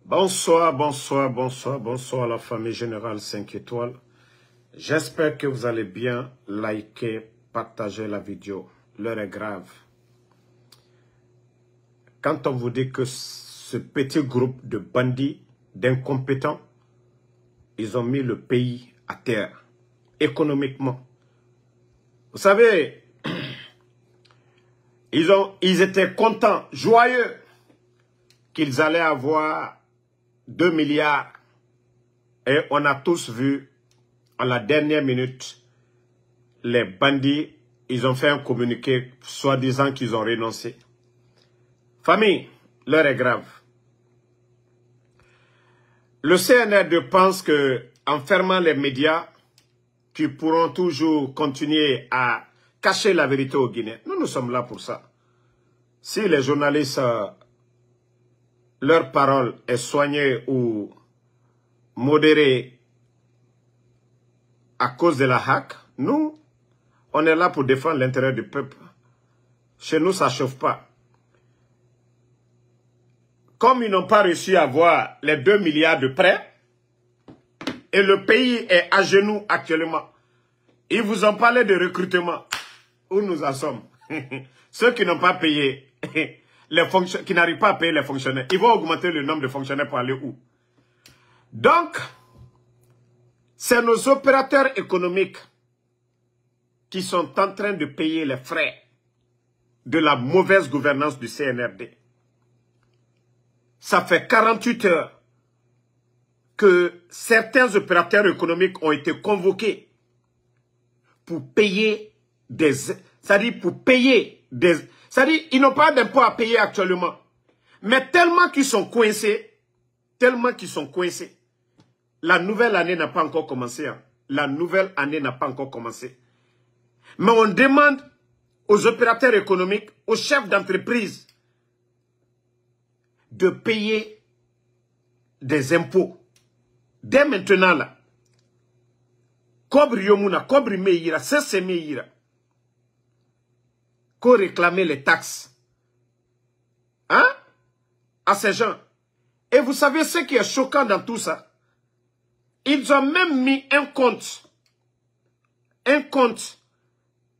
Bonsoir, bonsoir, bonsoir, bonsoir à la famille Générale 5 étoiles. J'espère que vous allez bien. Liker, partager la vidéo. L'heure est grave. Quand on vous dit que ce petit groupe de bandits, d'incompétents, ils ont mis le pays à terre, économiquement. Vous savez, ils étaient contents, joyeux, qu'ils allaient avoir 2 milliards. Et on a tous vu, à la dernière minute, les bandits, ils ont fait un communiqué, soi-disant qu'ils ont renoncé. Famille, l'heure est grave. Le CNRD pense que, en fermant les médias, qui pourront toujours continuer à cacher la vérité aux Guinéens. Nous sommes là pour ça. Si les journalistes, leur parole est soignée ou modérée à cause de la hack, nous, on est là pour défendre l'intérêt du peuple. Chez nous, ça ne chauffe pas. Comme ils n'ont pas réussi à avoir les 2 milliards de prêts, et le pays est à genoux actuellement, ils vous ont parlé de recrutement. Où nous en sommes? Ceux qui n'ont pas payé, qui n'arrivent pas à payer les fonctionnaires, ils vont augmenter le nombre de fonctionnaires pour aller où? Donc, c'est nos opérateurs économiques qui sont en train de payer les frais de la mauvaise gouvernance du CNRD. Ça fait 48 heures que certains opérateurs économiques ont été convoqués pour payer des... C'est-à-dire pour payer des... C'est-à-dire ils n'ont pas d'impôts à payer actuellement. Mais tellement qu'ils sont coincés, la nouvelle année n'a pas encore commencé. Hein. La nouvelle année n'a pas encore commencé. Mais on demande aux opérateurs économiques, aux chefs d'entreprise, de payer des impôts. Dès maintenant, là, Kobri Yomuna, Kobri Meira, Sese Meira, qu'on réclamait les taxes. Hein? À ces gens. Et vous savez ce qui est choquant dans tout ça? Ils ont même mis un compte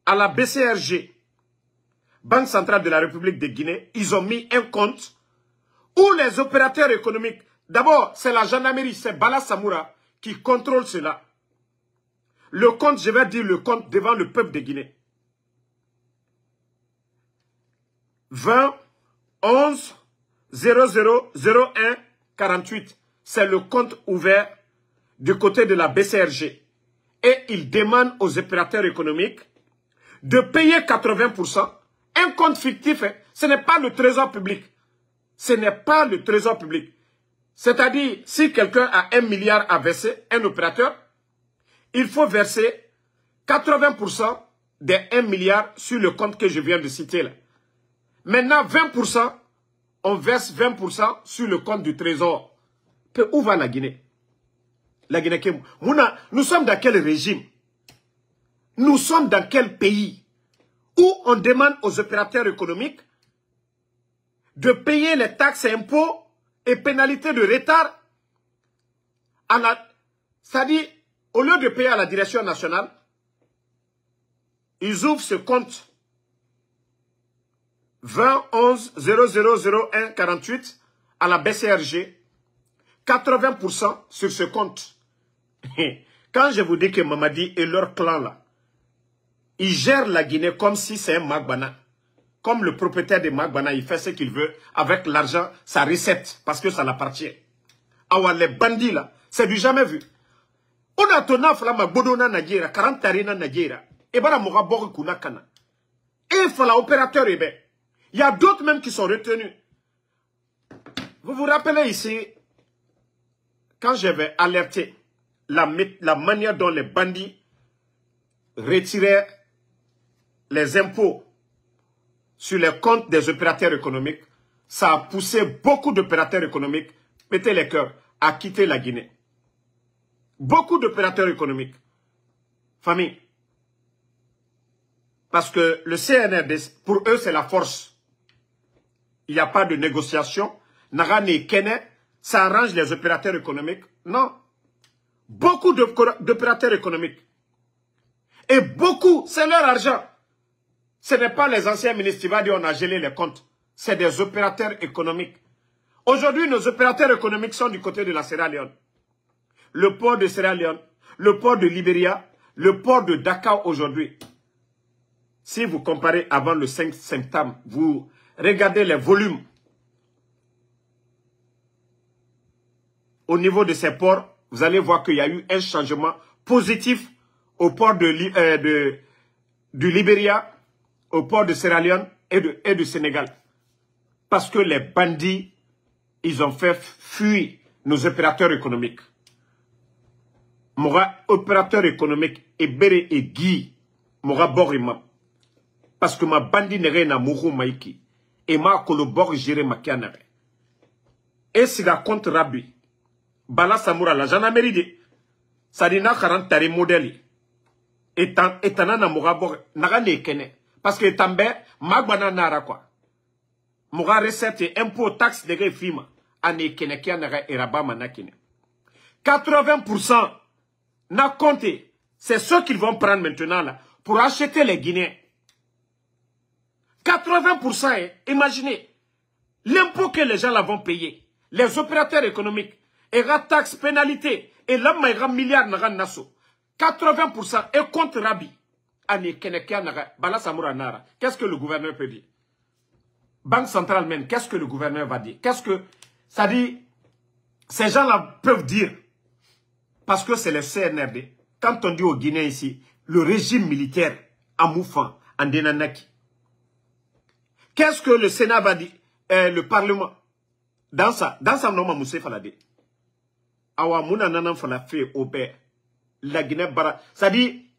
à la BCRG, Banque Centrale de la République de Guinée. Ils ont mis un compte où les opérateurs économiques, d'abord, c'est la gendarmerie, c'est Bala Samoura qui contrôle cela. Le compte, je vais dire le compte devant le peuple de Guinée. 20 11 00 01 48. C'est le compte ouvert du côté de la BCRG. Et il demande aux opérateurs économiques de payer 80%. Un compte fictif, ce n'est pas le trésor public. Ce n'est pas le trésor public. C'est-à-dire, si quelqu'un a 1 milliard à verser, un opérateur, il faut verser 80% des 1 milliard sur le compte que je viens de citer là. Maintenant, 20%, on verse 20% sur le compte du trésor. Où va la Guinée? La Guinée, nous sommes dans quel régime? Nous sommes dans quel pays où on demande aux opérateurs économiques de payer les taxes et impôts et pénalités de retard c'est-à-dire, au lieu de payer à la direction nationale, ils ouvrent ce compte 20 11 00 01 48 à la BCRG, 80% sur ce compte. Quand je vous dis que Mamadi et leur clan là, ils gèrent la Guinée comme si c'est un Magbana. Comme le propriétaire de Magbana, il fait ce qu'il veut avec l'argent, sa recette, parce que ça l'appartient. Ah, les bandits là, c'est du jamais vu. On a tourné à Bodona Nadjera, 40 Tarina Nadjera, et bara Moga Bori Kunakana. Et il faut l'opérateur, il y a d'autres même qui sont retenus. Vous vous rappelez ici, quand j'avais alerté la manière dont les bandits retiraient les impôts sur les comptes des opérateurs économiques, ça a poussé beaucoup d'opérateurs économiques, mettez les cœurs, à quitter la Guinée. Beaucoup d'opérateurs économiques. Famille. Parce que le CNRD, pour eux, c'est la force. Il n'y a pas de négociation. Nagane Kene, ça arrange les opérateurs économiques. Non. Beaucoup d'opérateurs économiques. Et beaucoup, c'est leur argent. Ce n'est pas les anciens ministres qui vont dire on a gelé les comptes. C'est des opérateurs économiques. Aujourd'hui, nos opérateurs économiques sont du côté de la Sierra Leone. Le port de Sierra Leone, le port de Libéria, le port de Dakar aujourd'hui. Si vous comparez avant le 5 septembre, vous regardez les volumes au niveau de ces ports, vous allez voir qu'il y a eu un changement positif au port du Libéria, au port de Sierra Leone et du Sénégal. Parce que les bandits, ils ont fait fuir nos opérateurs économiques. Mon opérateur économique est Béré et Guy, mon Borima. Parce que ma bandit n'est rien à Mourou Maïki. Et ma kolobor géré ma kianare. Et si la compte Rabi, Bala Samoura, la j'en ai mérité. Ça dit na 40 tari modèle. Et t'en a Mourabor, n'a ne kene. Parce que tambe, magbana nara quoi. Moura recette et impôt taxe de refima. Ane kene kianare et rabama na kene. 80% n'a compté. C'est ceux qu'ils vont prendre maintenant là. Pour acheter les Guinéens. 80%, imaginez, l'impôt que les gens là vont payer, les opérateurs économiques, et la taxe, pénalité, et l'homme et milliard n'a nasso. 80% est contre Rabi. Qu'est-ce que le gouverneur peut dire? Banque centrale même, qu'est-ce que le gouverneur va dire? Qu'est-ce que ça dit? Ces gens-là peuvent dire, parce que c'est le CNRD, quand on dit aux Guinéens ici, le régime militaire à Moufan, en Denanaki. Qu'est-ce que le Sénat va dire, le Parlement? Dans ça, non, Moussé Falade. Awa Mouna Nanan Falafé au père. La Guinée-Bara. Ça dit,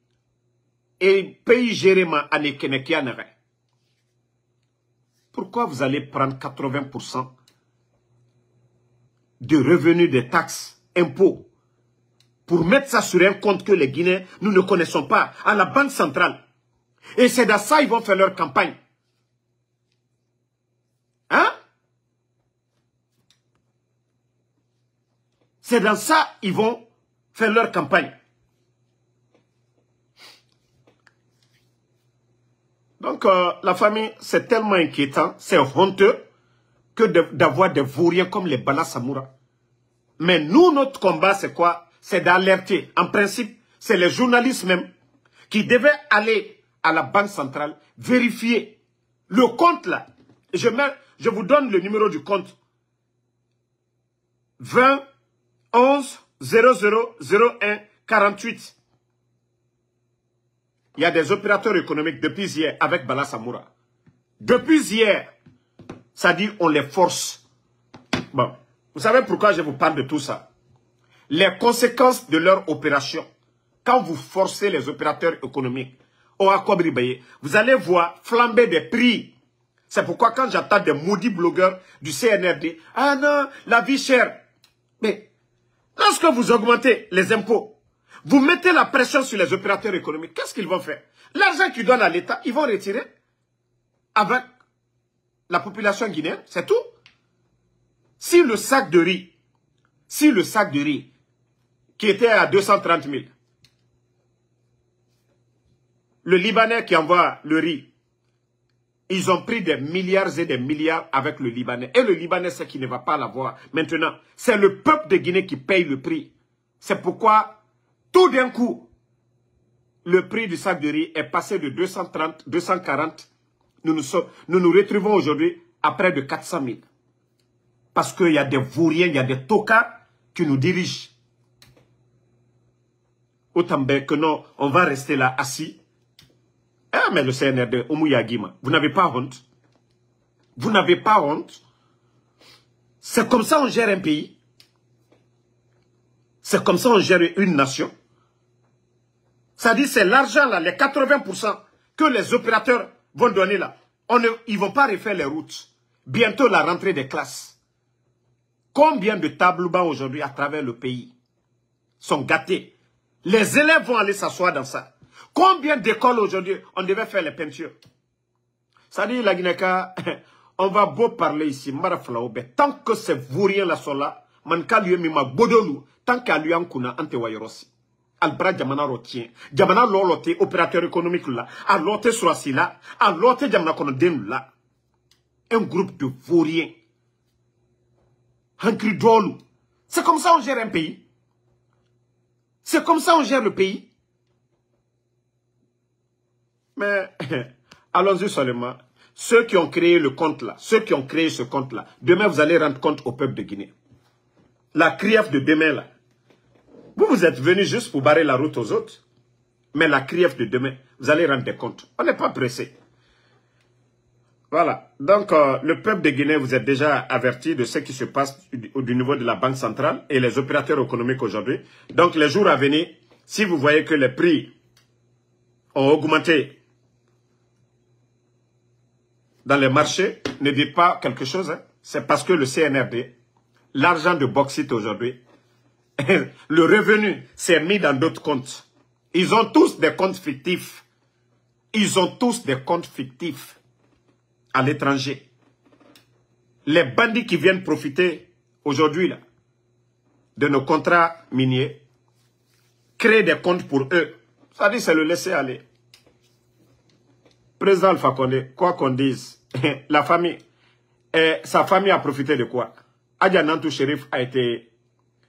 et pays géré ma ane Kenekianare. Pourquoi vous allez prendre 80% de revenus des taxes, impôts, pour mettre ça sur un compte que les Guinéens, nous ne connaissons pas, à la Banque centrale? Et c'est dans ça qu'ils vont faire leur campagne. Hein? C'est dans ça qu'ils vont faire leur campagne. Donc, la famille, c'est tellement inquiétant, c'est honteux que d'avoir des vauriens comme les Bala Samoura. Mais nous, notre combat, c'est quoi? C'est d'alerter. En principe, c'est les journalistes même qui devaient aller à la Banque centrale, vérifier le compte là. Je vous donne le numéro du compte. 20 11 00 01 48. Il y a des opérateurs économiques depuis hier avec Bala Samoura. Depuis hier, ça dit on les force. Bon, vous savez pourquoi je vous parle de tout ça? Les conséquences de leur opération, quand vous forcez les opérateurs économiques, vous allez voir flamber des prix. C'est pourquoi quand j'entends des maudits blogueurs du CNRD, ah non, la vie chère. Mais lorsque vous augmentez les impôts, vous mettez la pression sur les opérateurs économiques, qu'est-ce qu'ils vont faire? L'argent qu'ils donnent à l'État, ils vont retirer avec la population guinéenne, c'est tout. Si le sac de riz, qui était à 230 000, le Libanais qui envoie le riz, ils ont pris des milliards et des milliards avec le Libanais. Et le Libanais, c'est qu'il ne va pas l'avoir. Maintenant, c'est le peuple de Guinée qui paye le prix. C'est pourquoi, tout d'un coup, le prix du sac de riz est passé de 230, 240. Nous nous retrouvons aujourd'hui à près de 400 000. Parce qu'il y a des vauriens, il y a des tocards qui nous dirigent. Autant bien que non, on va rester là assis. Ah, mais le CNRD, Oumouya-Guima, vous n'avez pas honte? Vous n'avez pas honte? C'est comme ça on gère un pays? C'est comme ça on gère une nation? Ça dit, c'est l'argent là, les 80% que les opérateurs vont donner là. Ils ne vont pas refaire les routes. Bientôt la rentrée des classes. Combien de tableaux bancs aujourd'hui à travers le pays sont gâtés? Les élèves vont aller s'asseoir dans ça. Combien d'écoles aujourd'hui, on devait faire les peintures? Ça dit, la Guinée, on va beau parler ici, tant que ces vauriens là sont là, man ka lui mi ma bodolu tant qu'à lui en kuna ante wayrosi albra jamana rotien jamana lolote opérateur économique là a loté sur là a loté jamana kono den là un groupe de vauriens hankri dolu. C'est comme ça on gère un pays. C'est comme ça on gère le pays. Mais allons-y seulement. Ceux qui ont créé le compte là, ceux qui ont créé ce compte là, demain vous allez rendre compte au peuple de Guinée. La CRIEF de demain là, vous êtes venus juste pour barrer la route aux autres. Mais la CRIEF de demain, vous allez rendre des comptes. On n'est pas pressé. Voilà. Donc, le peuple de Guinée, vous êtes déjà averti de ce qui se passe du niveau de la Banque centrale et les opérateurs économiques aujourd'hui. Donc, les jours à venir, si vous voyez que les prix ont augmenté dans les marchés, ne dites pas quelque chose. Hein. C'est parce que le CNRD, l'argent de bauxite aujourd'hui, le revenu s'est mis dans d'autres comptes. Ils ont tous des comptes fictifs. Ils ont tous des comptes fictifs à l'étranger. Les bandits qui viennent profiter aujourd'hui de nos contrats miniers, créent des comptes pour eux. Ça dit, c'est le laisser aller. Président Alpha Condé, quoi qu'on dise, la famille, sa famille a profité de quoi? Adja Nantou Chérif a été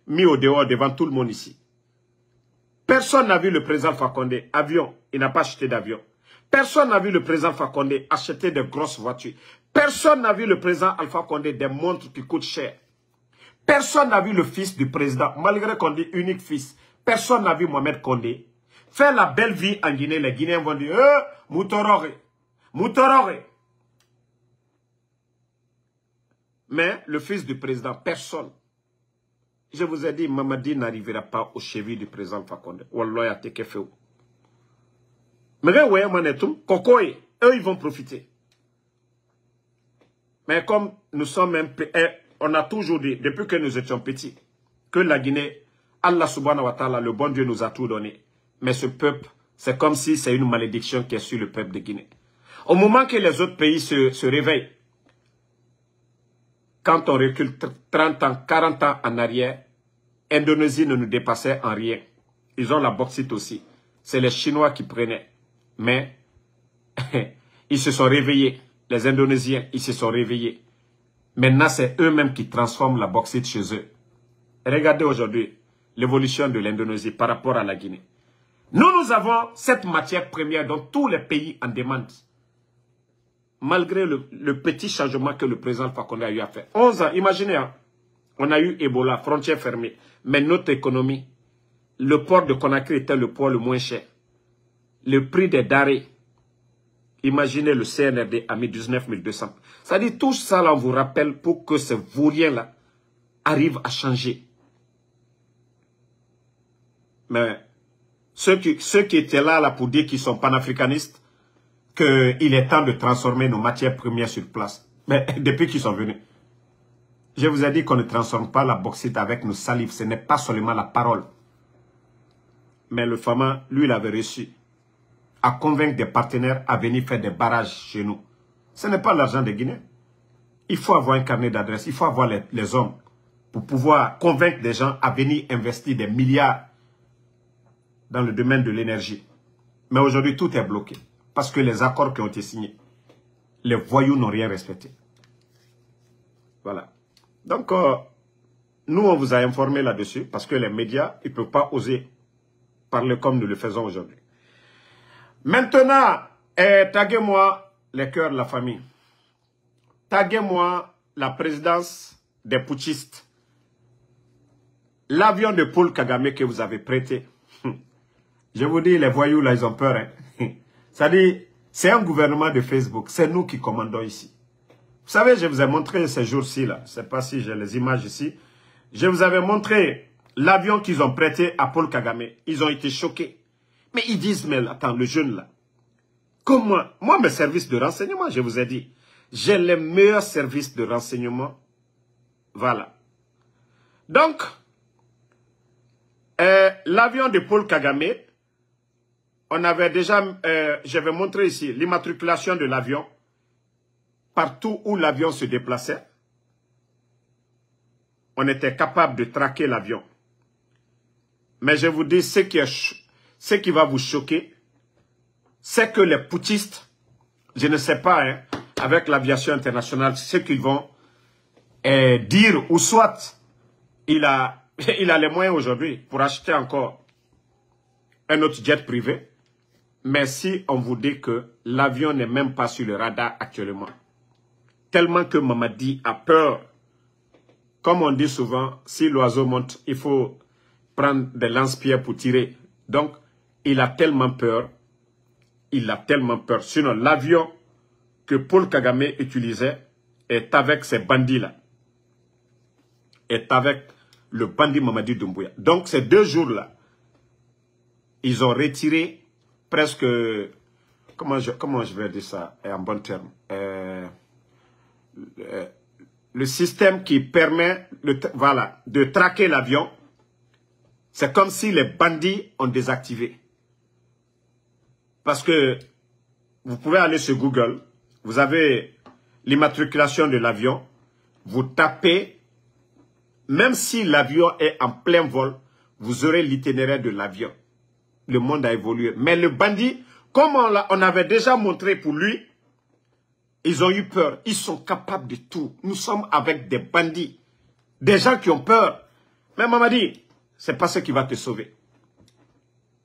mis au dehors devant tout le monde ici. Personne n'a vu le président Alpha Condé avion. Il n'a pas acheté d'avion. Personne n'a vu le président Alpha Condé acheter de grosses voitures. Personne n'a vu le président Alpha Condé des montres qui coûtent cher. Personne n'a vu le fils du président, malgré qu'on dit unique fils. Personne n'a vu Mohamed Condé faire la belle vie en Guinée. Les Guinéens vont dire Moutorore, Moutorore. Mais le fils du président, personne. Je vous ai dit, Mamadi n'arrivera pas aux chevilles du président Fakonde. Wallah, teke feu. Mais eux, ils vont profiter. Mais comme nous sommes un peu, on a toujours dit, depuis que nous étions petits, que la Guinée, Allah subhanahu wa ta'ala, le bon Dieu nous a tout donné. Mais ce peuple, c'est comme si c'est une malédiction qui est sur le peuple de Guinée. Au moment que les autres pays se réveillent, quand on recule 30 ans, 40 ans en arrière, Indonésie ne nous dépassait en rien. Ils ont la bauxite aussi. C'est les Chinois qui prenaient. Mais ils se sont réveillés. Les Indonésiens, ils se sont réveillés. Maintenant, c'est eux-mêmes qui transforment la bauxite chez eux. Regardez aujourd'hui l'évolution de l'Indonésie par rapport à la Guinée. Nous avons cette matière première dont tous les pays en demandent. Malgré le petit changement que le président Fakonde a eu à faire. 11 ans, imaginez, hein, on a eu Ebola, frontières fermées. Mais notre économie, le port de Conakry était le port le moins cher. Le prix des denrées, imaginez le CNRD a mis 19 200. Ça dit tout ça là, on vous rappelle pour que ces vauriens-là arrivent à changer. Mais ceux qui étaient là pour dire qu'ils sont panafricanistes, qu'il est temps de transformer nos matières premières sur place. Mais depuis qu'ils sont venus, je vous ai dit qu'on ne transforme pas la bauxite avec nos salives. Ce n'est pas seulement la parole. Mais le Fama, lui, il avait réussi à convaincre des partenaires à venir faire des barrages chez nous. Ce n'est pas l'argent des Guinéens. Il faut avoir un carnet d'adresse. Il faut avoir les hommes pour pouvoir convaincre des gens à venir investir des milliards dans le domaine de l'énergie. Mais aujourd'hui, tout est bloqué. Parce que les accords qui ont été signés, les voyous n'ont rien respecté. Voilà. Donc, nous, on vous a informé là-dessus parce que les médias, ils ne peuvent pas oser parler comme nous le faisons aujourd'hui. Maintenant, taguez-moi les cœurs de la famille. Taguez-moi la présidence des putschistes. L'avion de Paul Kagame que vous avez prêté. Je vous dis, les voyous, là, ils ont peur. Hein. C'est-à-dire, c'est un gouvernement de Facebook. C'est nous qui commandons ici. Vous savez, je vous ai montré ces jours-ci, là. Je ne sais pas si j'ai les images ici. Je vous avais montré l'avion qu'ils ont prêté à Paul Kagame. Ils ont été choqués. Mais ils disent, mais attends, le jeune, là. Comme moi, mes services de renseignement, je vous ai dit, j'ai les meilleurs services de renseignement. Voilà. Donc, l'avion de Paul Kagame, on avait déjà, je vais montrer ici, l'immatriculation de l'avion, partout où l'avion se déplaçait. on était capable de traquer l'avion. Mais je vous dis, ce qui va vous choquer, c'est que les putschistes, je ne sais pas, hein, avec l'aviation internationale, ce qu'ils vont dire, ou soit il a les moyens aujourd'hui pour acheter encore un autre jet privé. Mais si on vous dit que l'avion n'est même pas sur le radar actuellement, tellement que Mamadi a peur, comme on dit souvent, si l'oiseau monte, il faut prendre des lance-pierres pour tirer. Donc, il a tellement peur, Sinon, l'avion que Paul Kagame utilisait est avec ces bandits-là. Est avec le bandit Mamadi Doumbouya. Donc, ces 2 jours-là, ils ont retiré presque, comment je vais dire ça en bon terme, le système qui permet de traquer l'avion, c'est comme si les bandits ont désactivé. Parce que vous pouvez aller sur Google, vous avez l'immatriculation de l'avion, vous tapez, même si l'avion est en plein vol, vous aurez l'itinéraire de l'avion. Le monde a évolué. Mais le bandit, comme on avait déjà montré pour lui, ils ont eu peur. Ils sont capables de tout. Nous sommes avec des bandits. Des gens qui ont peur. Mais Mamadi, ce n'est pas ce qui va te sauver.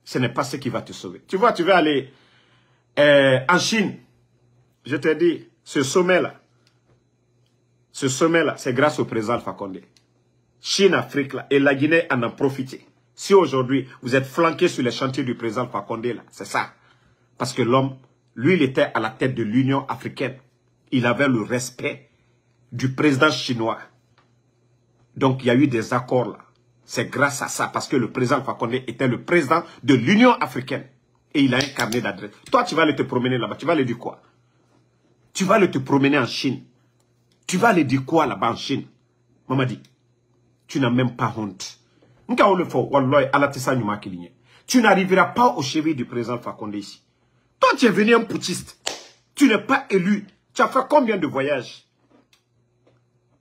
Ce n'est pas ce qui va te sauver. Tu vois, tu vas aller en Chine. Je te dis, ce sommet-là, c'est grâce au président Alpha Condé. Chine, Afrique, là, et la Guinée en a profité. Si aujourd'hui, vous êtes flanqué sur les chantiers du président Alpha Condé, là, c'est ça. Parce que l'homme, lui, il était à la tête de l'Union africaine. Il avait le respect du président chinois. Donc, il y a eu des accords là. C'est grâce à ça, parce que le président Alpha Condé était le président de l'Union africaine. Et il a un carnet d'adresse. Toi, tu vas aller te promener là-bas. Tu vas aller dire quoi? Tu vas aller te promener en Chine. Tu vas aller dire quoi là-bas en Chine? Mamadi, tu n'as même pas honte. Tu n'arriveras pas au chevet du président Alpha Condé ici. Toi, tu es venu un putschiste. Tu n'es pas élu. Tu as fait combien de voyages?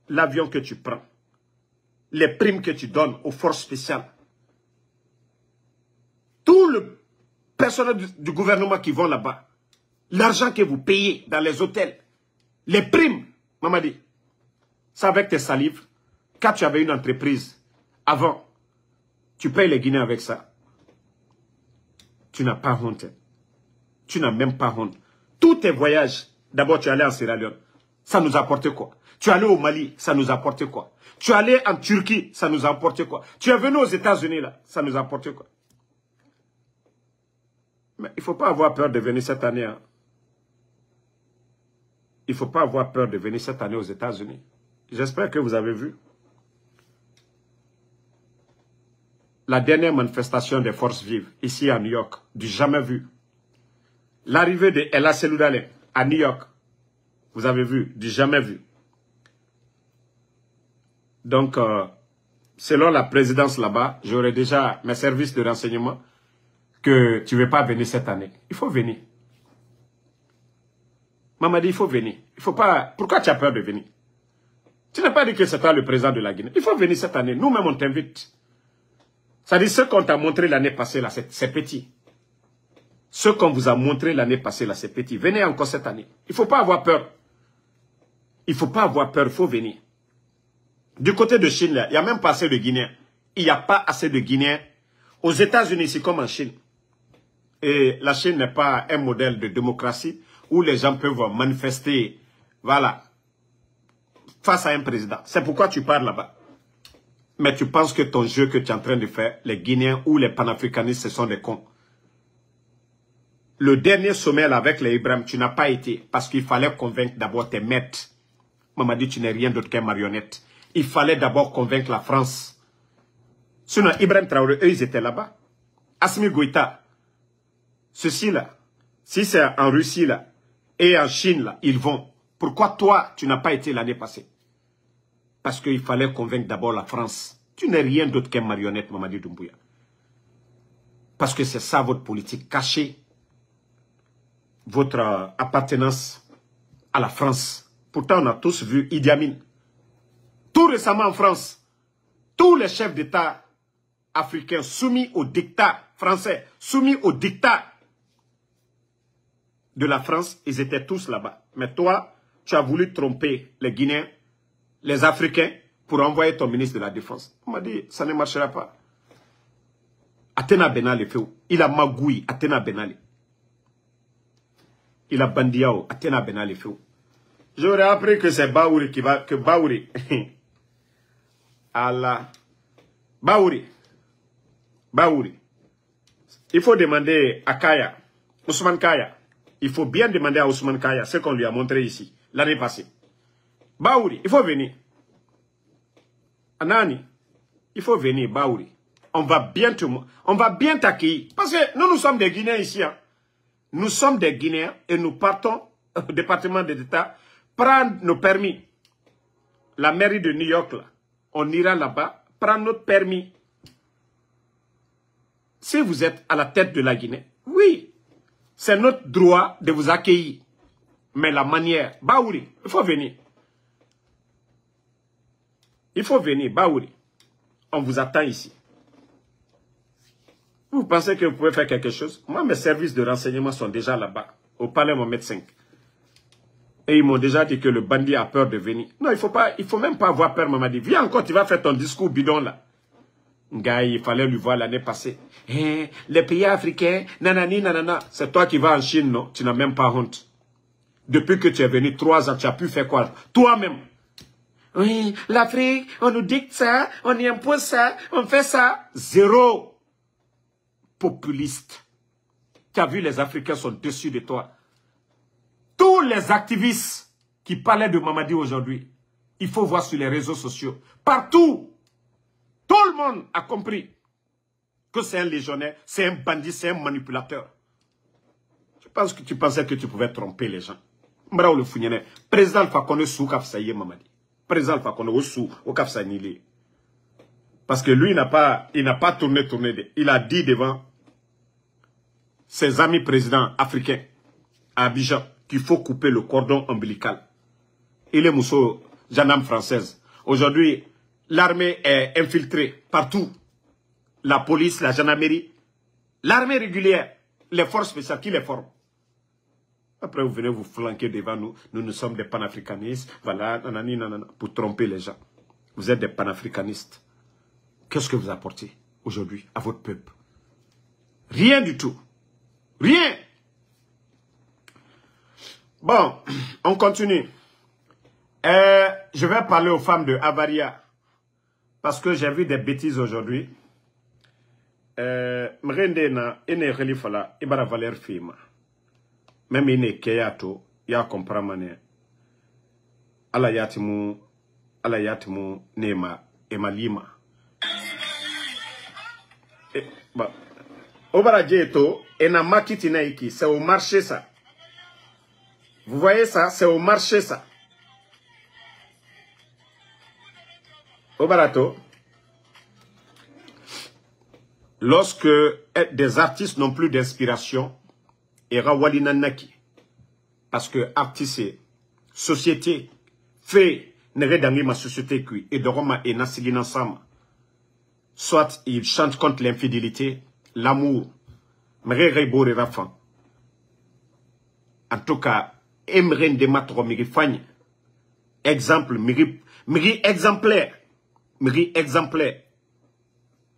L'avion que tu prends, les primes que tu donnes aux forces spéciales, tout le personnel du gouvernement qui vont là-bas, l'argent que vous payez dans les hôtels, les primes, Mamadi, c'est avec tes salives. Quand tu avais une entreprise, avant, tu payes les Guinéens avec ça. Tu n'as pas honte. Tu n'as même pas honte. Tous tes voyages, d'abord tu es allé en Sierra Leone, ça nous a apporté quoi? Tu es allé au Mali, ça nous a apporté quoi? Tu es allé en Turquie, ça nous a apporté quoi? Tu es venu aux États-Unis là, ça nous a apporté quoi? Mais il ne faut pas avoir peur de venir cette année. Hein. Il ne faut pas avoir peur de venir cette année aux États-Unis. J'espère que vous avez vu. La dernière manifestation des forces vives, ici à New York, du jamais vu. L'arrivée de Ella Seloudalé à New York, vous avez vu, du jamais vu. Donc, selon la présidence là-bas, j'aurais déjà mes services de renseignement que tu ne veux pas venir cette année. Il faut venir. Maman dit, il faut venir. Il faut pas... Pourquoi tu as peur de venir? Tu n'as pas dit que c'est toi le président de la Guinée. Il faut venir cette année. Nous-mêmes, on t'invite. Ça dit, ce qu'on t'a montré l'année passée, là, c'est petit. Ce qu'on vous a montré l'année passée, là, c'est petit. Venez encore cette année. Il ne faut pas avoir peur. Il ne faut pas avoir peur, il faut venir. Du côté de Chine, là, il n'y a même pas assez de Guinéens. Il n'y a pas assez de Guinéens. Aux États-Unis, c'est comme en Chine. Et la Chine n'est pas un modèle de démocratie où les gens peuvent manifester, voilà, face à un président. C'est pourquoi tu pars là-bas. Mais tu penses que ton jeu que tu es en train de faire, les Guinéens ou les panafricanistes, ce sont des cons. Le dernier sommet là, avec les Ibrahim, tu n'as pas été parce qu'il fallait convaincre d'abord tes maîtres. Maman dit, tu n'es rien d'autre qu'un marionnette. Il fallait d'abord convaincre la France. Sinon, Ibrahim Traoré, eux, ils étaient là-bas. Assimi Goïta, ceci là, si c'est en Russie là, et en Chine là, ils vont. Pourquoi toi, tu n'as pas été l'année passée? Parce qu'il fallait convaincre d'abord la France. Tu n'es rien d'autre qu'un marionnette, Mamadi Doumbouya. Parce que c'est ça votre politique, cacher votre appartenance à la France. Pourtant, on a tous vu Idi Amin. Tout récemment en France, Tous les chefs d'État africains soumis au dictat français, soumis au dictat de la France, ils étaient tous là-bas. Mais toi, tu as voulu tromper les Guinéens, les Africains, pour envoyer ton ministre de la Défense. On m'a dit, ça ne marchera pas. Atena Benali fait où? Il a magouille, Atena Benali. Il a bandiao, Atena Benali fait où? J'aurais appris que c'est Baouri qui va, que Baouri. Allah. Baouri. Baouri. Il faut demander à Kaya, Ousmane Kaya. Il faut bien demander à Ousmane Kaya ce qu'on lui a montré ici, l'année passée. Baouri, il faut venir. Anani, il faut venir, Baouri. On va bien t'accueillir. Parce que nous sommes des Guinéens ici. Hein. Nous sommes des Guinéens et nous partons au département d'État prendre nos permis. La mairie de New York, là, on ira là-bas, prendre notre permis. Si vous êtes à la tête de la Guinée, oui, c'est notre droit de vous accueillir. Mais la manière, Baouri, il faut venir. Il faut venir, Baouri. On vous attend ici. Vous pensez que vous pouvez faire quelque chose? Moi, mes services de renseignement sont déjà là-bas, au palais Mohamed V. Et ils m'ont déjà dit que le bandit a peur de venir. Non, il faut même pas avoir peur, Mamadi. Viens encore, tu vas faire ton discours bidon là. Gars, il fallait lui voir l'année passée. Les pays africains, nanani, nanana. C'est toi qui vas en Chine, non? Tu n'as même pas honte. Depuis que tu es venu 3 ans, tu as pu faire quoi? Toi-même. Oui, l'Afrique, on nous dicte ça, on y impose ça, on fait ça. Zéro. Populiste. Tu as vu, les Africains sont dessus de toi. Tous les activistes qui parlaient de Mamadi aujourd'hui, il faut voir sur les réseaux sociaux. Partout, tout le monde a compris que c'est un légionnaire, c'est un bandit, c'est un manipulateur. Je pense que tu pensais que tu pouvais tromper les gens. Mbrao le Founyene, président Alpha Condé sous Kafsaye Mamadi. Président Alpha Condé sous au Kafsanili. Parce que lui, il n'a pas tourné. Il a dit devant ses amis présidents africains à Abidjan qu'il faut couper le cordon ombilical. Il est Mousso, gendarme française. Aujourd'hui, l'armée est infiltrée partout. La police, la gendarmerie, l'armée régulière, les forces spéciales, qui les forment? Après, vous venez vous flanquer devant nous. Nous sommes des panafricanistes. Voilà, nanani, nanana, pour tromper les gens. Vous êtes des panafricanistes. Qu'est-ce que vous apportez aujourd'hui à votre peuple? Rien du tout. Rien. Bon, on continue. Je vais parler aux femmes de Avaria. Parce que j'ai vu des bêtises aujourd'hui. Mrendena, ene relifala, ibara valer fima. Même ine keyato, ya kompramane. Ala yatimu nema, emalima. Bon. Obara djeto, ena makiti naiki, c'est au marché ça. Vous voyez ça, c'est au marché ça. Obarato. Lorsque des artistes n'ont plus d'inspiration, et Rawalinanaki, parce que artiste, société, fait, n'est dans ma société qui, et de Roma et Nassigin ensemble, soit ils chantent contre l'infidélité, l'amour, en tout cas, Emren de Matro Mirifagne, exemple, Miri exemplaire,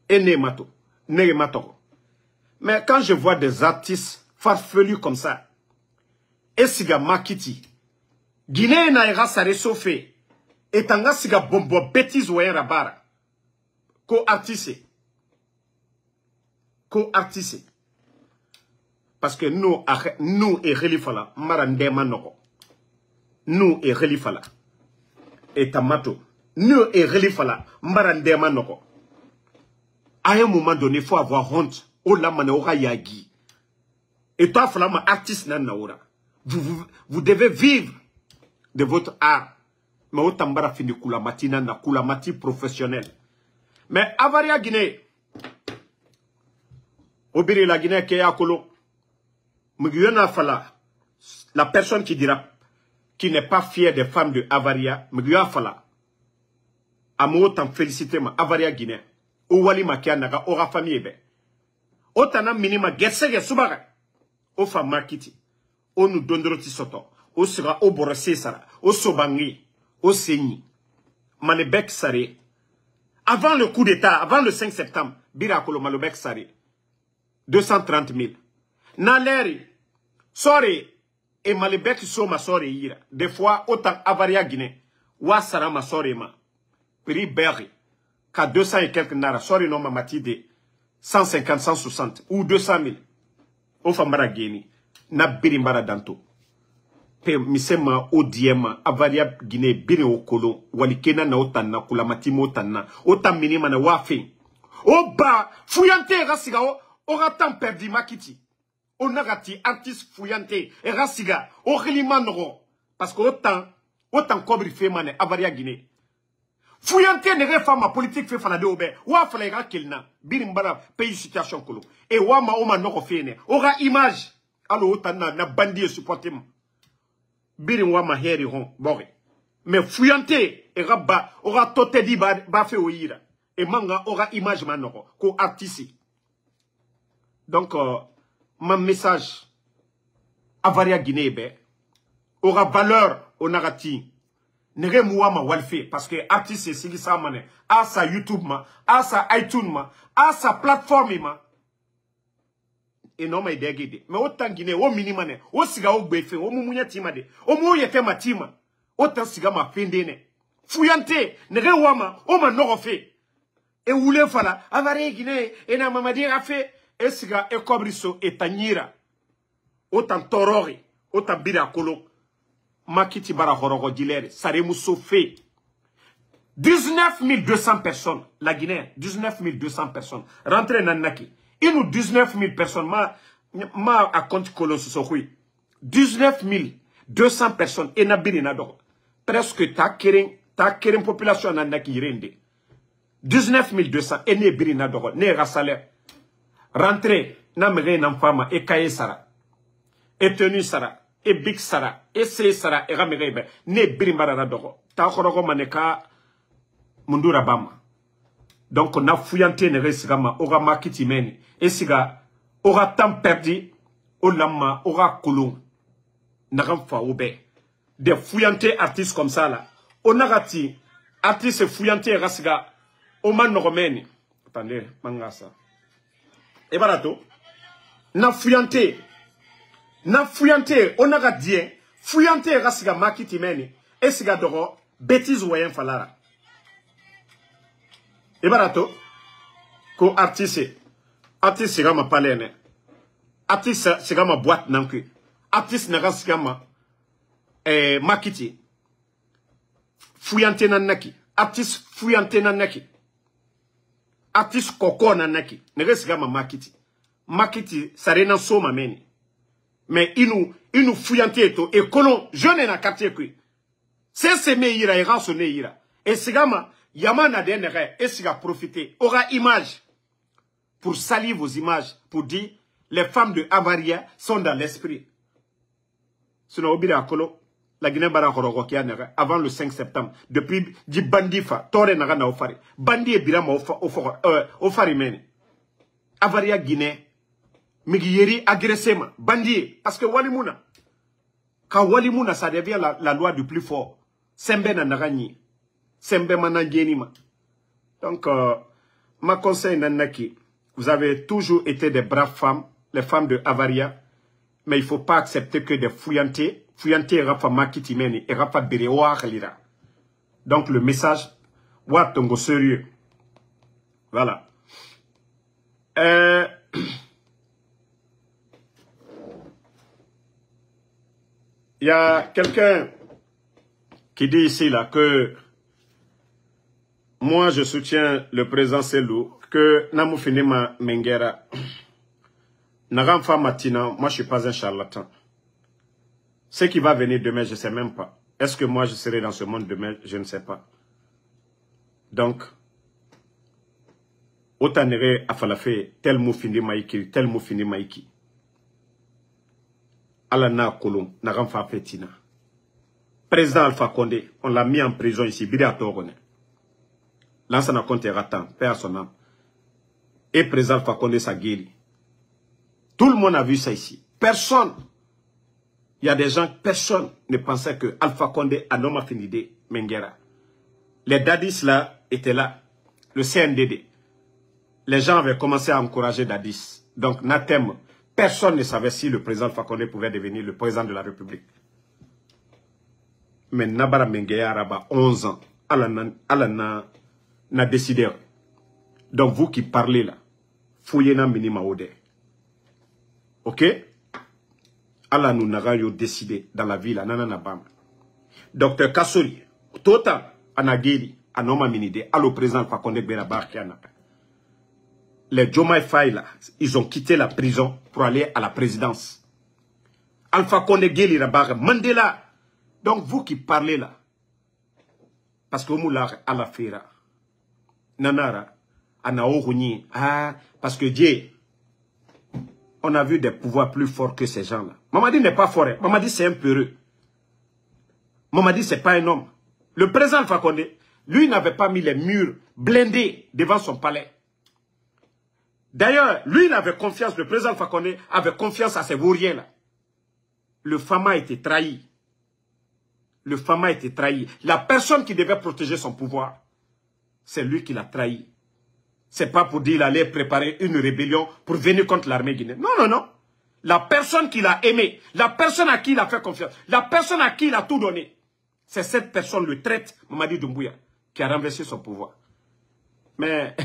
et Mato. Mais quand je vois des artistes farfelus comme ça, Esiga Makiti, Guinée naïra sa réchauffé, et tanga siga bombo bêtise ou un rabara, co-artiste. Parce que nous et Relifala, Marandema Noko. Nous et Relifala. Et Tamato. Nous et Relifala, Marandema Noko. À un moment donné, il faut avoir honte. Ola Maneora Yagi. Et toi, Flama, artiste Nanaora. Vous devez vivre de votre art. Mais au Tambara fini Koulamati Nana, Koulamati professionnel. Mais Avaria Guinée. Obiri la Guinée Keya Kolo. Muguyona Fala. La personne qui dira qui n'est pas fière des femmes de Avaria, Muguyona Fala. Amo autant félicité ma avaria Guinée. O wali makia naga ora famille be. O tana minima getsege subara. O fa makiti. O nous dondroti soto. O sera o borosé sara. O sobangi. O segni. Malebek sare. Avant le coup d'état, avant le 5 septembre, Birakolo Malebek sare. 230 000. Naleri. Sorry. Et Malebek soma sorry ira. Des fois, autant avaria Guinée. Wa sara ma sorry ma. Prix berry. Ka 200 et quelques nara. Sorry non ma mati de 150, 160. Ou 200 000. O fambara Guinée. Na birimbara danto. Pe misema o diema avaria Guinée bire o kolo. Walikena na otanna. Kulamati mo otanna. Otan minima na wafe. O ba. Fuyante rasiga o. Ora temps perdu makiti. On a gati artiste fuyante. Et rasiga. O relima noro. Parce que autant kobri fait mane avaria Guinée. Fuyante ne femme politique fait fanade obe. Wa fala ira kelna. Birimbara pays situation kolo. Et wa ma oma noko fene. Ora image. Alo otana na bandi supporter. Birim wa ma heri hon. Bore. Mais fuyante. Et rabba. Ora tote di ba fe oira. Et manga ora image manoko. Ko artiste. Donc, mon message, avaria Guinée, aura valeur au narratif. Nere mouama walfe, parce que artiste c'est ça mané, à sa YouTube ma, à sa iTunes ma, à sa plateforme ma. Et non mais déguédé. Mais autant Guinée, au minimane, au siga au befe, au moumounya timade, au mouye te ma tima, autant siga ma fendene. Fuyante, nere wama, au ma norofe. Et oule fala, avaria Guinée, et na mamadi rafe. Esiga ekobriso etanyira. Otan torori. Otan bira kolo. Makiti bara horogo dilere. Saremu sofe. 19 200 personnes. La Guinée. 19 200 personnes. Rentrez dans Naki. Il nous 19 000 personnes. Ma a compte kolon sur ce 19 200 personnes. Et na biri na do. Presque ta keren population na Naki rende. 19 200. Et ne biri na do. Ne rasalaire. Rentrez, na mege na fama e kaye sara, e tenu sara, e big sara, e se sara, e ramege be, ne birimbara na dogo. Ta khorogo maneka mundura bama. Donc na fuyante ne resigama, ora makiti meni, e siga, ora temps perdu, o lama, ora kulung, na ramfa oube. Des fuyante artistes comme ça là, o nagati, artiste fuyante rasiga, o man noromeni. Attendez, mangasa. Et barato, na fuyante, on a dit, fuyante rasiga makiti meni, et siga doro, bêtise ouayen falara. Et barato, ko artiste siga ma palene, artiste siga ma boîte nanku, artiste naga siga ma, makiti, fuyante nanaki, artiste fuyante nanaki. Artiste koko nanaki. Nere siga ma makiti. Makiti, sarena soma meni. Mais inu fuyante eto. Et kolon, jeune na quartier kui. C'est me ira, et ransonne ira. Et siga ma, yamana denere, et siga profiter. Aura image. Pour salir vos images. Pour dire, les femmes de Avaria sont dans l'esprit. Sinon, obira kolo. La Guinée bara horogokia nere avant le 5 septembre. Depuis di bandifa, tore naga na ofari. Bandi e birama ofari meni. Avaria Guinée. Migiyeri agressema. Bandi. Parce que walimuna. Quand walimuna, ça devient la loi du plus fort. Sembe na nagani. Sembe manangenima. Donc, ma conseil nanaki. Vous avez toujours été des braves femmes. Les femmes de Avaria. Mais il ne faut pas accepter que des fouillantés. Fuyante rafa makiti meni et rafa berewa khalira. Donc le message watongo sérieux. Voilà. Il y a quelqu'un qui dit ici là que moi je soutiens le président Selou, que Namou Finima Mengera Nagamfa Matina, moi je suis pas un charlatan. Ce qui va venir demain, je ne sais même pas. Est-ce que moi, je serai dans ce monde demain? Je ne sais pas. Donc, autanere afalafe, tel mot fini maïki, tel mot fini maïki. Alana Kolom, Nagamfa Fetina. Président Alpha Condé, on l'a mis en prison ici, Bida Torone. Lansana Conté Ratan, père à son âme. Et président Fakonde Sagiri. Tout le monde a vu ça ici. Personne. Il y a des gens, personne ne pensait que Alpha Condé a non Finide Menguera. Les dadis là étaient là. Le CNDD. Les gens avaient commencé à encourager Dadis. Donc, Natem, personne ne savait si le président Alpha Condé pouvait devenir le président de la République. Mais Nabara Menguera Araba, 11 ans, Allah n'a décidé. Donc, vous qui parlez là, fouillez na minima ode. Ok? Allah nous n'a décidé dans la ville, Nanana Bam. Docteur Kassori, Tota, Anagiri, Anoma Minide, Allo président Fakonde Berabar Kiana. Les Jomai Faye là, ils ont quitté la prison pour aller à la présidence. Alpha Condé Geli Rabar, Mandela. Donc vous qui parlez là, parce que vous l'avez à la fera, Nanara, Anaohuni, parce que Dieu, on a vu des pouvoirs plus forts que ces gens-là. Mamadi n'est pas fort. Mamadi, c'est un peureux. Mamadi, c'est pas un homme. Le président Alpha Condé, lui, n'avait pas mis les murs blindés devant son palais. D'ailleurs, lui, il avait confiance, le président Alpha Condé avait confiance à ces vauriens-là. Le Fama a été trahi. Le Fama a été trahi. La personne qui devait protéger son pouvoir, c'est lui qui l'a trahi. C'est pas pour dire qu'il allait préparer une rébellion pour venir contre l'armée guinéenne. Non, non, non. La personne qui l'a aimé, la personne à qui il a fait confiance, la personne à qui il a tout donné, c'est cette personne, le traître, Mamadi Doumbouya, qui a renversé son pouvoir. Mais,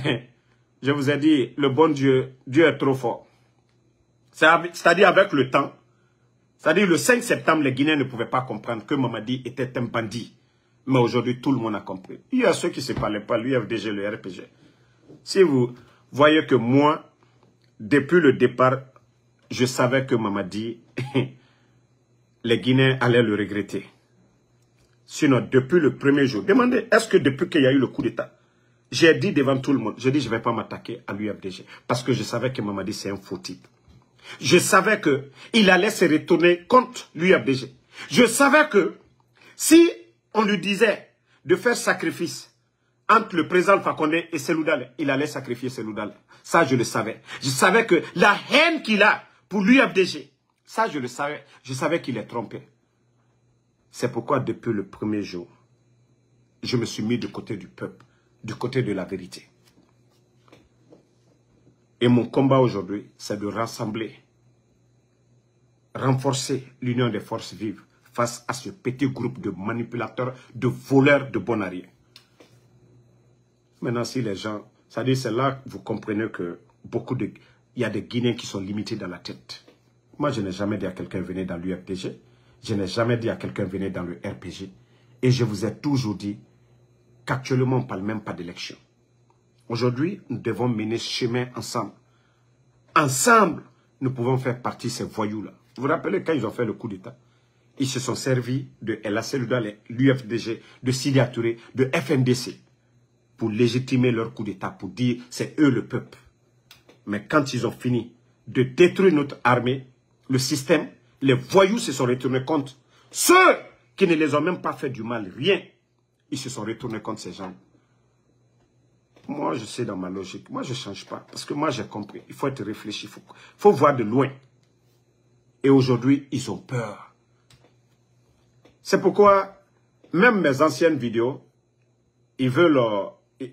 je vous ai dit, le bon Dieu, Dieu est trop fort. C'est-à-dire avec le temps, c'est-à-dire le 5 septembre, les Guinéens ne pouvaient pas comprendre que Mamadi était un bandit. Mais aujourd'hui, tout le monde a compris. Il y a ceux qui ne se parlaient pas, l'UFDG, le RPG. Si vous voyez que moi, depuis le départ, je savais que Mamadi, les Guinéens allaient le regretter. Sinon, depuis le premier jour, demandez, est-ce que depuis qu'il y a eu le coup d'État, j'ai dit devant tout le monde, je ne vais pas m'attaquer à l'UFDG. Parce que je savais que Mamadi, c'est un faux type. Je savais qu'il allait se retourner contre l'UFDG. Je savais que si on lui disait de faire sacrifice entre le président Fakonde et Seloudal, il allait sacrifier Seloudal. Ça, je le savais. Je savais que la haine qu'il a pour l'UFDG, ça, je le savais. Je savais qu'il est trompé. C'est pourquoi, depuis le premier jour, je me suis mis du côté du peuple, du côté de la vérité. Et mon combat aujourd'hui, c'est de rassembler, renforcer l'union des forces vives face à ce petit groupe de manipulateurs, de voleurs de Bonariens. Maintenant, si les gens, c'est-à-dire c'est là que vous comprenez que il y a des Guinéens qui sont limités dans la tête. Moi, je n'ai jamais dit à quelqu'un venez dans l'UFDG. Je n'ai jamais dit à quelqu'un venez dans le RPG. Et je vous ai toujours dit qu'actuellement, on ne parle même pas d'élection. Aujourd'hui, nous devons mener ce chemin ensemble. Ensemble, nous pouvons faire partie de ces voyous-là. Vous vous rappelez quand ils ont fait le coup d'État? Ils se sont servis de LAC, l'UFDG, de Sidi Touré, de FNDC pour légitimer leur coup d'État, pour dire c'est eux le peuple. Mais quand ils ont fini de détruire notre armée, le système, les voyous se sont retournés contre ceux qui ne les ont même pas fait du mal, rien. Ils se sont retournés contre ces gens. Moi, je sais dans ma logique. Moi, je ne change pas. Parce que moi, j'ai compris. Il faut être réfléchi. Il faut voir de loin. Et aujourd'hui, ils ont peur. C'est pourquoi, même mes anciennes vidéos, ils veulent...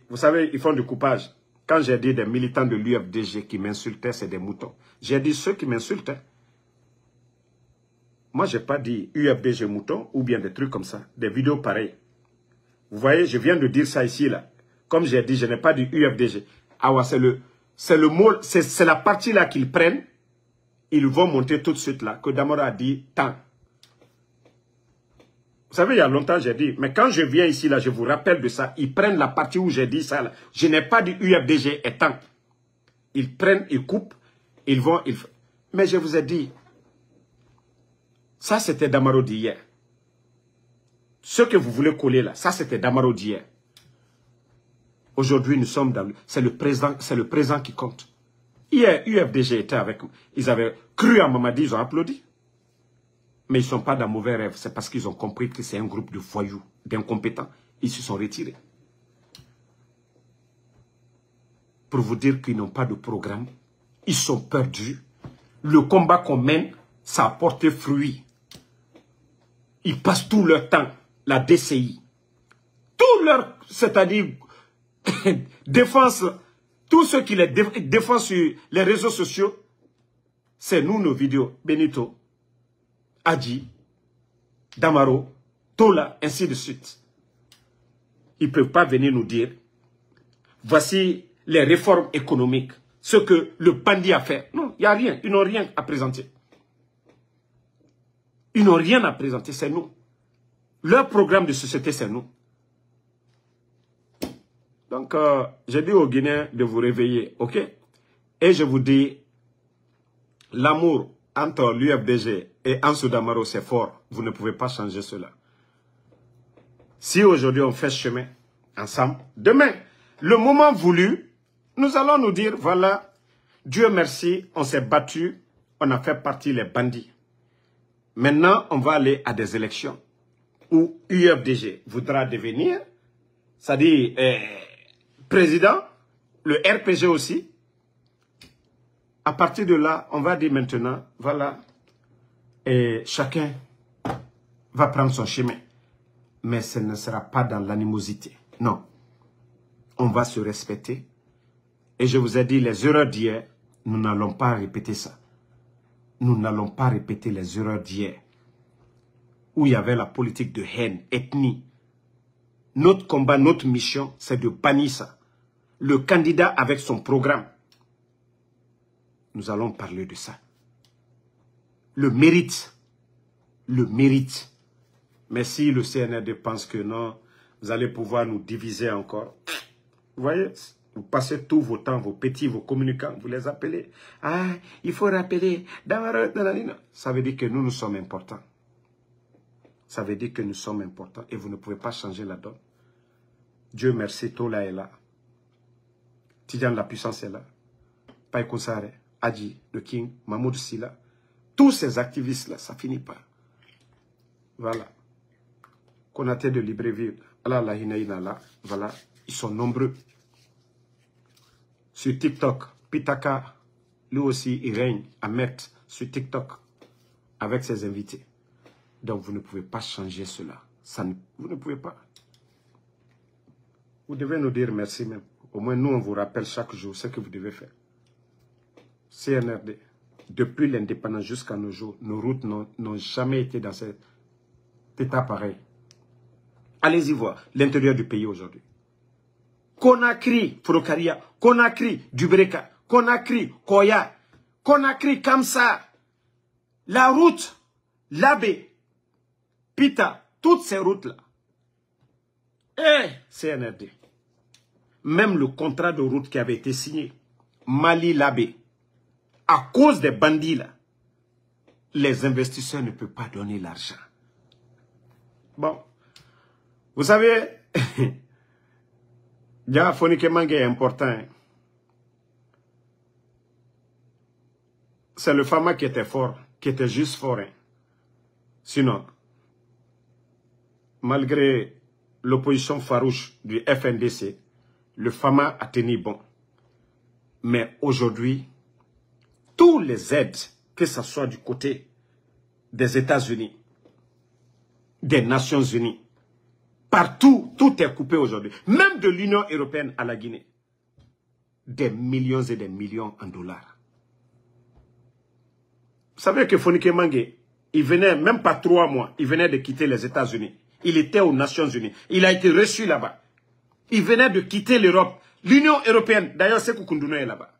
vous savez, ils font du coupage. Quand j'ai dit des militants de l'UFDG qui m'insultaient, c'est des moutons. J'ai dit ceux qui m'insultaient. Moi, je n'ai pas dit UFDG mouton ou bien des trucs comme ça. Des vidéos pareilles. Vous voyez, je viens de dire ça ici, là. Comme j'ai dit, je n'ai pas dit UFDG. Ah ouais, c'est le mot, c'est la partie là qu'ils prennent. Ils vont monter tout de suite là, que Damara a dit tant. Vous savez, il y a longtemps, j'ai dit, mais quand je viens ici, là, je vous rappelle de ça. Ils prennent la partie où j'ai dit ça, là. Je n'ai pas dit UFDG et tant. Ils prennent, ils coupent, ils vont, Mais je vous ai dit, ça c'était Damaro d'hier. Ce que vous voulez coller là, ça c'était Damaro d'hier. Aujourd'hui, nous sommes dans c'est le président qui compte. Hier, UFDG était avec nous. Ils avaient cru à Mamadi, ils ont applaudi. Mais ils ne sont pas dans mauvais rêve. C'est parce qu'ils ont compris que c'est un groupe de voyous, d'incompétents. Ils se sont retirés. pour vous dire qu'ils n'ont pas de programme. Ils sont perdus. Le combat qu'on mène, ça a porté fruit. Ils passent tout leur temps, la DCI. Tout leur, c'est-à-dire, défense, tous ceux qui les défendent sur les réseaux sociaux, c'est nous nos vidéos. Benito, Adji, Damaro, Tola, ainsi de suite. Ils ne peuvent pas venir nous dire, voici les réformes économiques, ce que le bandit a fait. Non, il n'y a rien, ils n'ont rien à présenter. Ils n'ont rien à présenter, c'est nous. Leur programme de société, c'est nous. Donc, j'ai dit aux Guinéens de vous réveiller, ok? Et je vous dis, l'amour entre l'UFDG et Ansou Damaro, c'est fort. Vous ne pouvez pas changer cela. Si aujourd'hui on fait chemin ensemble, demain, le moment voulu, nous allons nous dire, voilà, Dieu merci, on s'est battu, on a fait partie les bandits. Maintenant, on va aller à des élections où UFDG voudra devenir, c'est-à-dire président, le RPG aussi. À partir de là, on va dire maintenant, voilà, et chacun va prendre son chemin. Mais ce ne sera pas dans l'animosité. Non. On va se respecter. Et je vous ai dit, les erreurs d'hier, nous n'allons pas répéter ça. Nous n'allons pas répéter les erreurs d'hier. Où il y avait la politique de haine, ethnie. Notre combat, notre mission, c'est de bannir ça. Le candidat avec son programme. Nous allons parler de ça. Le mérite. Le mérite. Mais si le CNRD pense que non, vous allez pouvoir nous diviser encore. Vous voyez, vous passez tous vos temps, vos petits, vos communicants, vous les appelez. Ah, il faut rappeler. Ça veut dire que nous sommes importants. Ça veut dire que nous sommes importants et vous ne pouvez pas changer la donne. Dieu merci, Tola est là. Tidjane la puissance est là. Paye Koussare, Adji, le King, Mahmoud Silla. Tous ces activistes-là, ça finit pas. Voilà. Konaté de Libreville, Allah la hinaïna là, voilà, ils sont nombreux. Sur TikTok, Pitaka, lui aussi, il règne à mettre sur TikTok avec ses invités. Donc vous ne pouvez pas changer cela. Vous ne pouvez pas. Vous devez nous dire merci même. Au moins nous, on vous rappelle chaque jour ce que vous devez faire. CNRD, depuis l'indépendance jusqu'à nos jours, nos routes n'ont jamais été dans cet état pareil. Allez-y voir l'intérieur du pays aujourd'hui. Conakry, Forokaria, Conakry, Dubreka, Conakry, Koya, Conakry, Kamsa, la route, Labé, Pita, toutes ces routes-là. CNRD. Même le contrat de route qui avait été signé, Mali-Labé, à cause des bandits là, les investisseurs ne peuvent pas donner l'argent. Bon, vous savez, Dia Fonikemangue est important. C'est le Fama qui était fort, qui était juste fort. Sinon, malgré l'opposition farouche du FNDC, le Fama a tenu bon. Mais aujourd'hui, tous les aides, que ce soit du côté des États-Unis, des Nations Unies, partout, tout est coupé aujourd'hui. Même de l'Union européenne à la Guinée. Des millions et des millions en dollars. Vous savez que Fonike Mangue, il venait même pas 3 mois, il venait de quitter les États-Unis. Il était aux Nations Unies. Il a été reçu là-bas. Il venait de quitter l'Europe. L'Union européenne, d'ailleurs, c'est Koukoundounou est là-bas.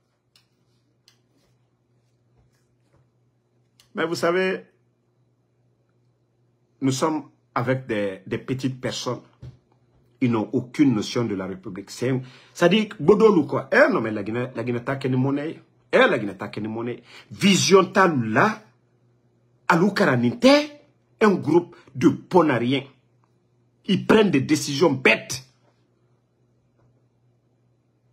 Mais vous savez, nous sommes avec des petites personnes. Ils n'ont aucune notion de la République. C'est-à-dire, Bodolou quoi. Non, mais la Guinée ta keni monnaie. La Guinée ta keni monnaie. Vision talula, alou karaninte, un groupe de ponariens. Ils prennent des décisions bêtes.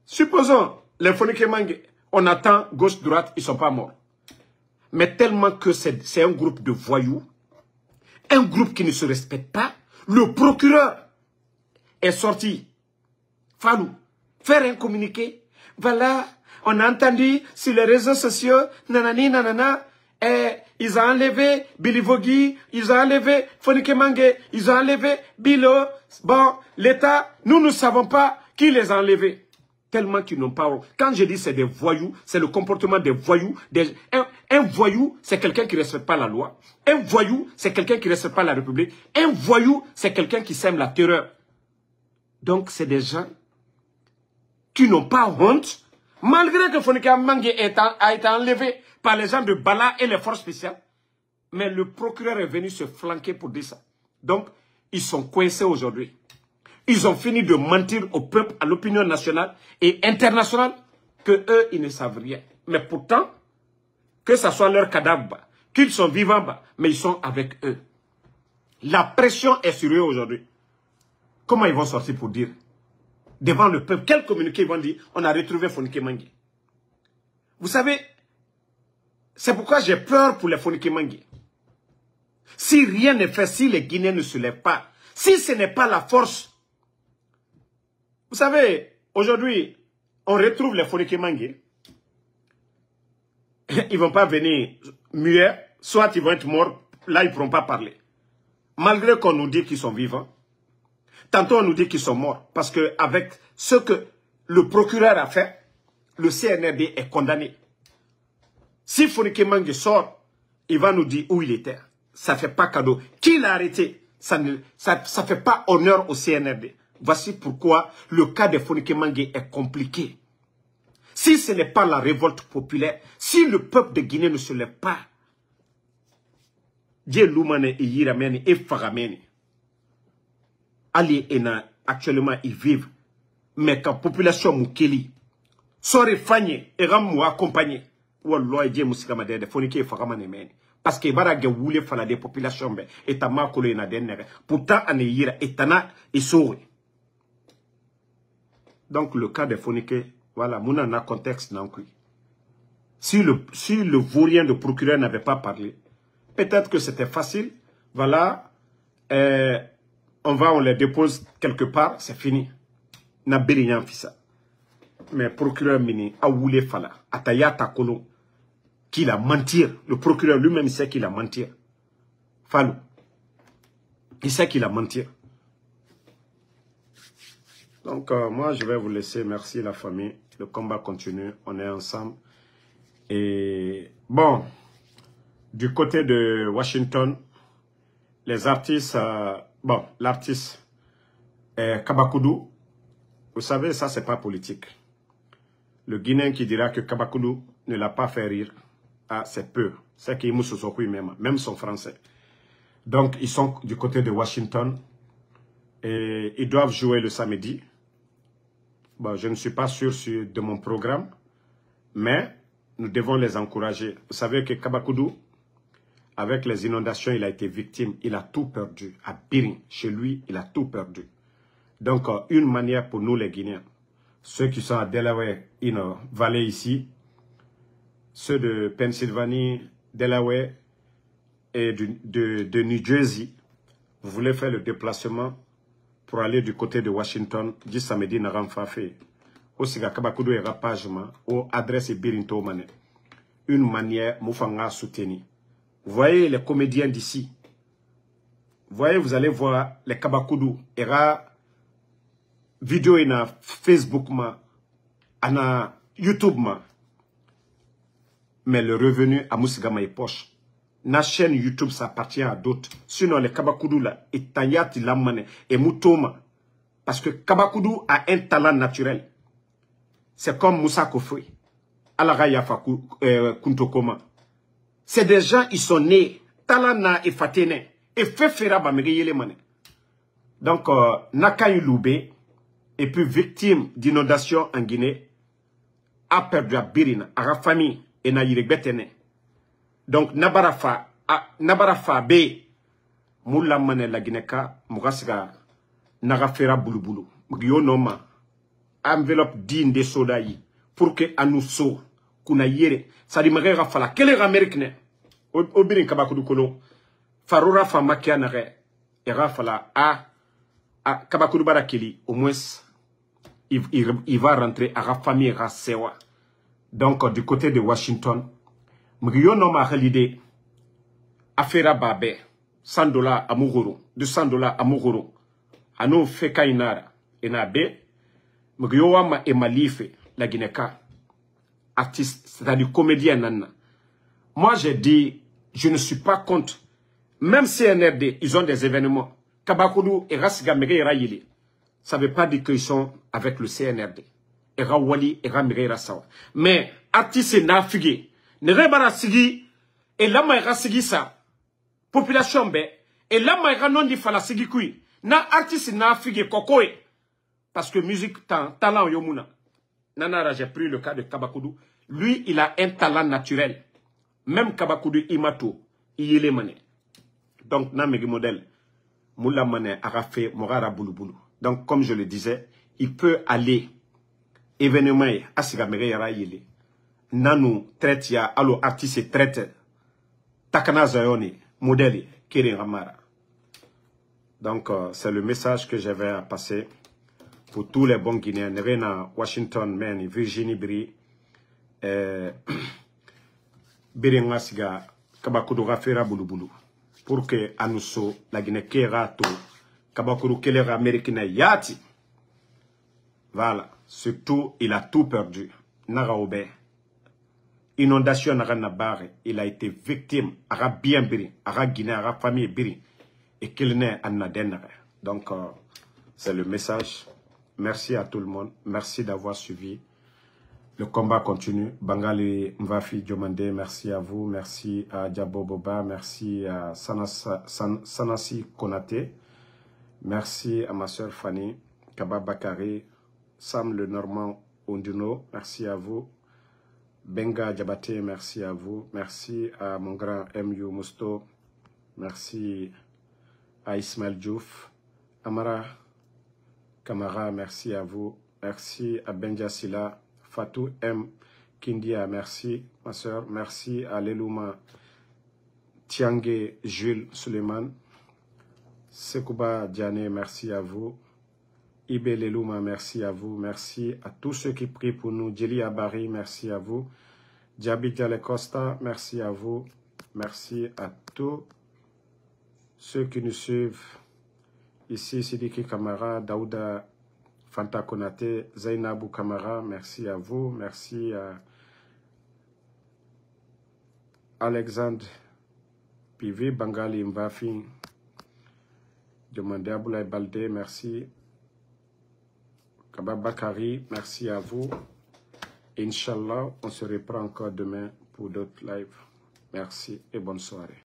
Supposons, les Fonikemangue, on attend gauche-droite, ils ne sont pas morts. Mais tellement que c'est un groupe de voyous, un groupe qui ne se respecte pas, le procureur est sorti, Fallou, faire un communiqué, voilà, on a entendu sur les réseaux sociaux, nanani, nanana, ils ont enlevé Billy Vogui, ils ont enlevé Fonike Mange, ils ont enlevé Bilo. Bon, l'État, nous ne savons pas qui les a enlevés. Tellement qu'ils n'ont pas... Quand je dis c'est des voyous, c'est le comportement des voyous. Un voyou, c'est quelqu'un qui ne respecte pas la loi. Un voyou, c'est quelqu'un qui ne respecte pas la République. Un voyou, c'est quelqu'un qui sème la terreur. Donc, c'est des gens qui n'ont pas honte, malgré que Fonike Mange a été enlevé par les gens de Bala et les forces spéciales. Mais le procureur est venu se flanquer pour dire ça. Donc, ils sont coincés aujourd'hui. Ils ont fini de mentir au peuple, à l'opinion nationale et internationale, que eux, ils ne savent rien. Mais pourtant, que ce soit leur cadavre, qu'ils sont vivants, mais ils sont avec eux. La pression est sur eux aujourd'hui. Comment ils vont sortir pour dire devant le peuple, quel communiqué ils vont dire, on a retrouvé Fonike Mange. Vous savez, c'est pourquoi j'ai peur pour les Fonike Mange. Si rien n'est fait, si les Guinéens ne se lèvent pas, si ce n'est pas la force. Vous savez, aujourd'hui, on retrouve les Fonike Mange. Ils ne vont pas venir muets, soit ils vont être morts, là ils ne pourront pas parler. Malgré qu'on nous dit qu'ils sont vivants, tantôt on nous dit qu'ils sont morts. Parce qu'avec ce que le procureur a fait, le CNRD est condamné. Si Fonike Mange sort, il va nous dire où il était. Ça ne fait pas cadeau. Qui l'a arrêté? Ça ne fait pas honneur au CNRD. Voici pourquoi le cas de Fonike Mange est compliqué. Si ce n'est pas la révolte populaire, si le peuple de Guinée ne se lève pas, Dieu Loumane et Yiramene et Faramene, Ali Ena, actuellement ils vivent, mais quand la population Moukeli, Sore Fagné et Ramou accompagné, Wallah Dieu Moussikama de Fonike et Faramene Mene. Parce que Barage voulait faire des populations, et Tama Kolo na denere. Pourtant, on est hier, et Tana et Sore. Donc, le cas de Fonike, voilà, mon a contexte non plus. Si le vaurien de procureur n'avait pas parlé, peut-être que c'était facile. Voilà, on les dépose quelque part, c'est fini. N'a rien fait ça. Mais procureur mini, a voulu fala, atayata kolo, qu'il a mentir. Le procureur lui-même sait qu'il a mentir. Fallou. Il sait qu'il a mentir. Donc, moi, je vais vous laisser. Merci, la famille. Le combat continue. On est ensemble. Et bon, du côté de Washington, les artistes, bon, l'artiste Kabakoudou, vous savez, ça, c'est pas politique. Le Guinéen qui dira que Kabakoudou ne l'a pas fait rire, ah, c'est peu. C'est qu'il même son français. Donc, ils sont du côté de Washington et ils doivent jouer le samedi. Bon, je ne suis pas sûr de mon programme, mais nous devons les encourager. Vous savez que Kabakoudou, avec les inondations, il a été victime. Il a tout perdu. À Biring, chez lui, il a tout perdu. Donc, une manière pour nous, les Guinéens, ceux qui sont à Delaware, Valley ici, ceux de Pennsylvanie, Delaware et de New Jersey, vous voulez faire le déplacement pour aller du côté de Washington, du samedi, n'a rien fait. Aussi, Kabakoudou et rapagement, ou adresse Birinto Mane. Une manière, Moufanga soutenir. Vous voyez les comédiens d'ici. Vous voyez, vous allez voir les Kabakoudou. Il y aura vidéo na Facebook, na YouTube. Mais le revenu à Moussigama est poche. Na chaîne YouTube, ça appartient à d'autres. Sinon, les Kabakoudou, là, et Tayati Lamane, et Moutoma. Parce que Kabakoudou a un talent naturel. C'est comme Moussa Kofri, Alaraya Kuntokoma. C'est des gens, ils sont nés, talana et fatene, et fefera bamegeyele mane. Donc, Nakayu Loubé, et puis victime d'inondation en Guinée, a perdu à Birina, à la famille, et na yiregbetene. Donc, Nabarafa B, Moula mane la Guineka, Mourasga, Narafera Boulouboulou, Mugionoma, enveloppe digne des soldats, pour que Anousso, kuna yere, ça dit mère rafala, quel est l'américain? Au birin Kabakoudou Kolo, Faroura Famakia nare, et rafala, Kabakoudou Barakeli, au moins, il va rentrer à la famille Rasewa. Donc, du côté de Washington, Mugiono Mahalide, Afera Babe, $100 à Muguru, $200 à Muguru, Ano Fekainara, Enabe, Mugioama et Malife, la Guinéka, artiste, c'est-à-dire comédien Nana. Moi, j'ai dit, je ne suis pas contre. Même CNRD, ils ont des événements. Kabakoudou et Rassiga Megeira Yili. Ça ne veut pas dire qu'ils sont avec le CNRD. Et Rawali et Ramegeira Sawa. Mais, artiste n'a figé. Ne rebara sigi. Et là, ma sigi ça. Population be. Et là, ma non di fala sigi kui. Na artiste n'a figé kokoe. Parce que musique, talent yomuna. Nanara, j'ai pris le cas de Kabakoudou. Lui, il a un talent naturel. Même Kabakoudou Imato, il est mané. Donc, Namegi modèle, Moula mané a fait Morara Boulouboulou. Donc, comme je le disais, il peut aller événement à Sigamere Yara Yele. Nanou traite ya, allo artiste traite Takana Zayoni, modèle Kiri Ramara. Donc, c'est le message que j'avais à passer pour tous les bons Guinéens. Nevena, Washington, Maine, Virginie Bri, Biringa Siga, Kabakoudou Rafera Boulouboulou. Pour que Anousso, la Guinée Kerato, Kabakoudou Kelera Américaine Yati. Voilà. Surtout, il a tout perdu. Naraoube. Inondation Naranabare. Il a été victime. Ara bien biri. Ara Guinée, ara famille biri. Et qu'il n'est en Nadenere. Donc, c'est le message. Merci à tout le monde. Merci d'avoir suivi. Le combat continue. Bangali Mvafi Diomande, merci à vous. Merci à Diabo Boba. Merci à Sanasi Konate. Merci à ma soeur Fanny. Kaba Bakari. Sam Le Normand Onduno. Merci à vous. Benga Diabate, merci à vous. Merci à mon grand M.U. Musto. Merci à Ismaël Diouf. Amara Kamara, merci à vous. Merci à Benja Silla. Fatou M. Kindia, merci, ma soeur. Merci à Lelouma Tiangé Jules Suleiman. Sekouba Diane, merci à vous. Ibe Lelouma, merci à vous. Merci à tous ceux qui prient pour nous. Djeli Abari, merci à vous. Diaby Diale Costa, merci à vous. Merci à tous ceux qui nous suivent. Ici, Sidiki Kamara, Daouda Fanta Konate, Zainabou Kamara, merci à vous. Merci à Alexandre Pivi, Bangali Mbafi, Demandé Aboulaye Baldé, merci. Kaba Bakari, merci à vous. Inch'Allah, on se reprend encore demain pour d'autres lives. Merci et bonne soirée.